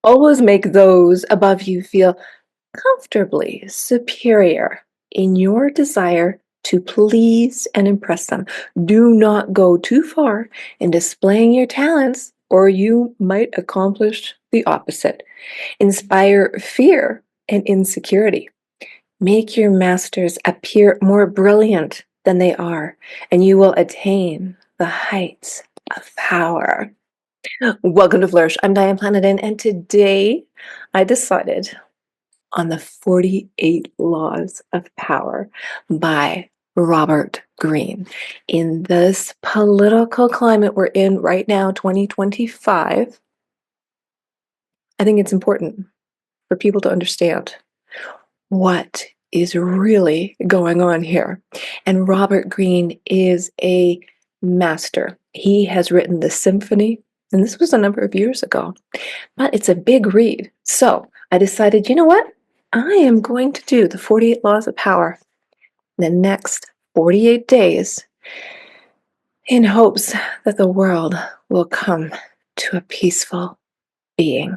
Always make those above you feel comfortably superior in your desire to please and impress them. Do not go too far in displaying your talents, or you might accomplish the opposite. Inspire fear and insecurity. Make your masters appear more brilliant than they are, and you will attain the heights of power. Welcome to Flourish. I'm Diane Planadin, and today I decided on the 48 Laws of Power by Robert Greene. In this political climate we're in right now, 2025, I think it's important for people to understand what is really going on here. And Robert Greene is a master. He has written the symphony, and this was a number of years ago, but it's a big read. So I decided, you know what? I am going to do the 48 Laws of Power in the next 48 days in hopes that the world will come to a peaceful being.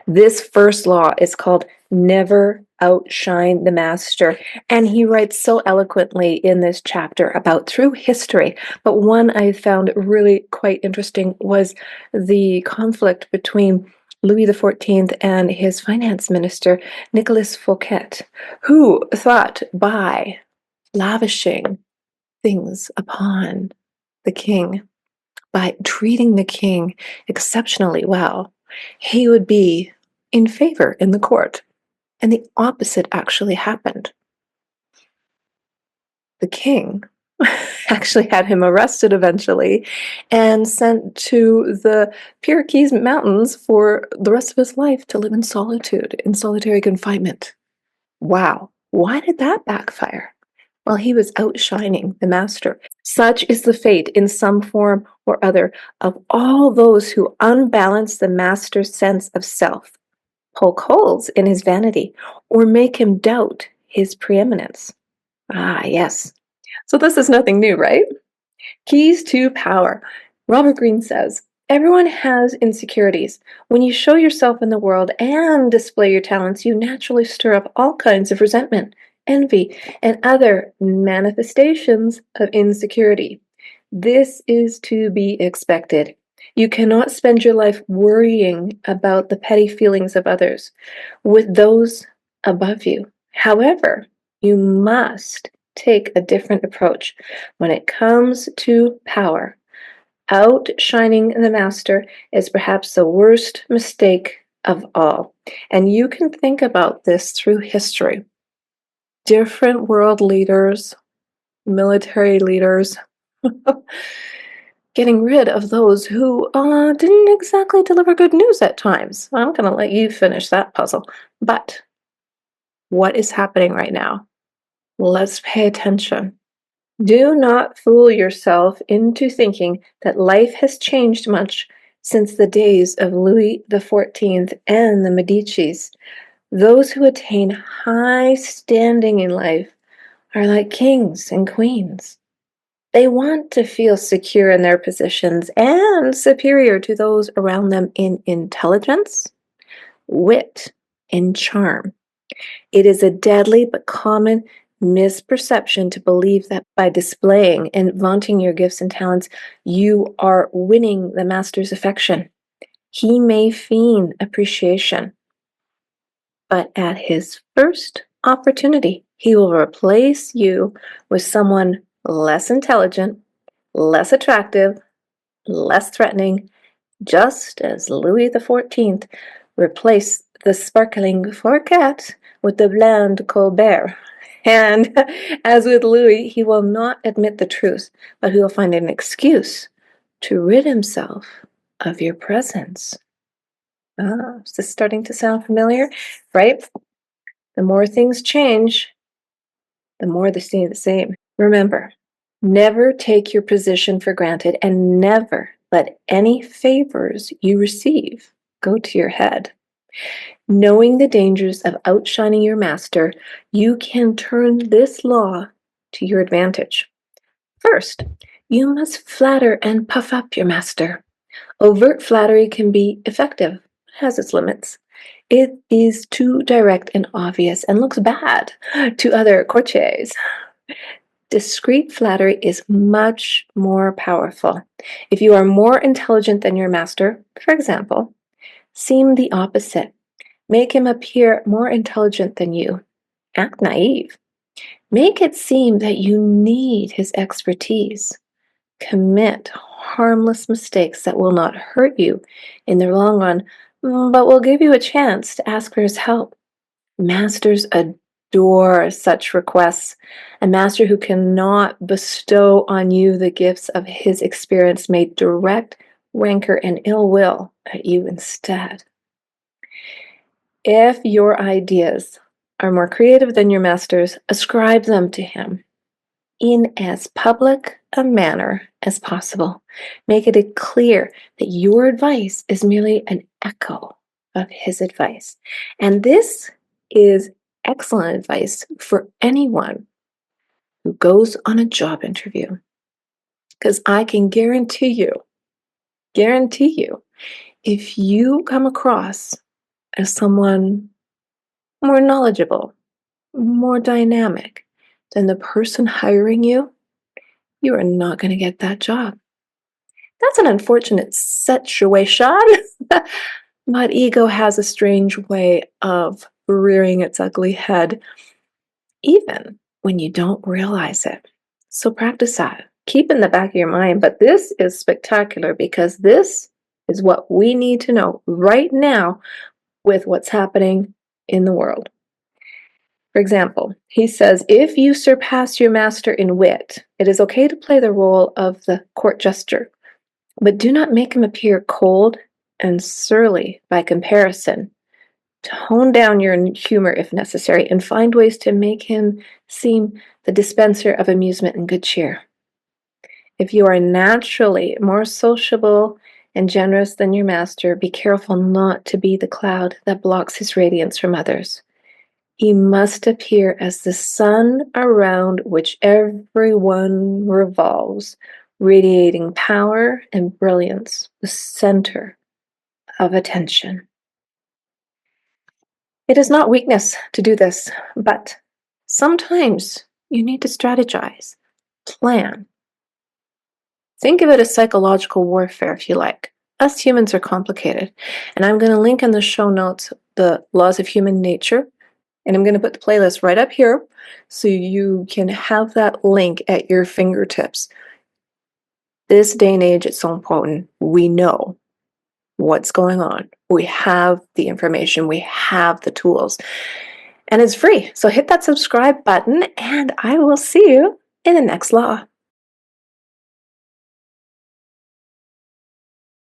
This first law is called Never Outshine the Master. And he writes so eloquently in this chapter about through history. But one I found really quite interesting was the conflict between Louis XIV and his finance minister, Nicolas Fouquet, who thought by lavishing things upon the king, by treating the king exceptionally well, he would be in favor in the court. And the opposite actually happened. The king actually had him arrested eventually and sent to the Pyrenees Mountains for the rest of his life to live in solitude, in solitary confinement. Wow, why did that backfire? Well, he was outshining the master. Such is the fate, in some form or other, of all those who unbalance the master's sense of self, poke holes in his vanity, or make him doubt his preeminence. Ah, yes. So this is nothing new, right? Keys to power. Robert Greene says, everyone has insecurities. When you show yourself in the world and display your talents, you naturally stir up all kinds of resentment, envy, and other manifestations of insecurity. This is to be expected. You cannot spend your life worrying about the petty feelings of others with those above you. However, you must take a different approach when it comes to power. Outshining the master is perhaps the worst mistake of all. And you can think about this through history. Different world leaders, military leaders, getting rid of those who didn't exactly deliver good news at times. I'm going to let you finish that puzzle. But what is happening right now? Let's pay attention. Do not fool yourself into thinking that life has changed much since the days of Louis XIV and the Medicis. Those who attain high standing in life are like kings and queens. They want to feel secure in their positions and superior to those around them in intelligence, wit, and charm. It is a deadly but common misperception to believe that by displaying and vaunting your gifts and talents, you are winning the master's affection. He may feign appreciation, but at his first opportunity, he will replace you with someone less intelligent, less attractive, less threatening, just as Louis XIV replaced the sparkling Fouquet with the bland Colbert. And as with Louis, he will not admit the truth, but he will find an excuse to rid himself of your presence. Ah, is this starting to sound familiar? Right? The more things change, the more they stay the same. Remember, never take your position for granted and never let any favors you receive go to your head. Knowing the dangers of outshining your master, you can turn this law to your advantage. First, you must flatter and puff up your master. Overt flattery can be effective. has its limits. It is too direct and obvious and looks bad to other courtiers. Discreet flattery is much more powerful. If you are more intelligent than your master, for example, seem the opposite. Make him appear more intelligent than you. Act naive. Make it seem that you need his expertise. Commit harmless mistakes that will not hurt you in the long run, but will give you a chance to ask for his help. Masters adore such requests. A master who cannot bestow on you the gifts of his experience may direct rancor and ill will at you instead. If your ideas are more creative than your master's, ascribe them to him in as public a manner as possible. Make it clear that your advice is merely an echo of his advice. And this is excellent advice for anyone who goes on a job interview. Because I can guarantee you, if you come across as someone more knowledgeable, more dynamic than the person hiring you, you are not going to get that job. That's an unfortunate situation, but ego has a strange way of rearing its ugly head, even when you don't realize it. So practice that. Keep in the back of your mind, but this is spectacular because this is what we need to know right now with what's happening in the world. For example, he says, if you surpass your master in wit, it is okay to play the role of the court jester, but do not make him appear cold and surly by comparison. Tone down your humor if necessary and find ways to make him seem the dispenser of amusement and good cheer. If you are naturally more sociable and generous than your master, be careful not to be the cloud that blocks his radiance from others. He must appear as the sun around which everyone revolves, radiating power and brilliance, the center of attention. It is not weakness to do this, but sometimes you need to strategize, plan. Think of it as psychological warfare, if you like. Us humans are complicated, and I'm going to link in the show notes the laws of human nature. And I'm going to put the playlist right up here so you can have that link at your fingertips. This day and age, it's so important. We know what's going on. We have the information. We have the tools. And it's free. So hit that subscribe button and I will see you in the next law.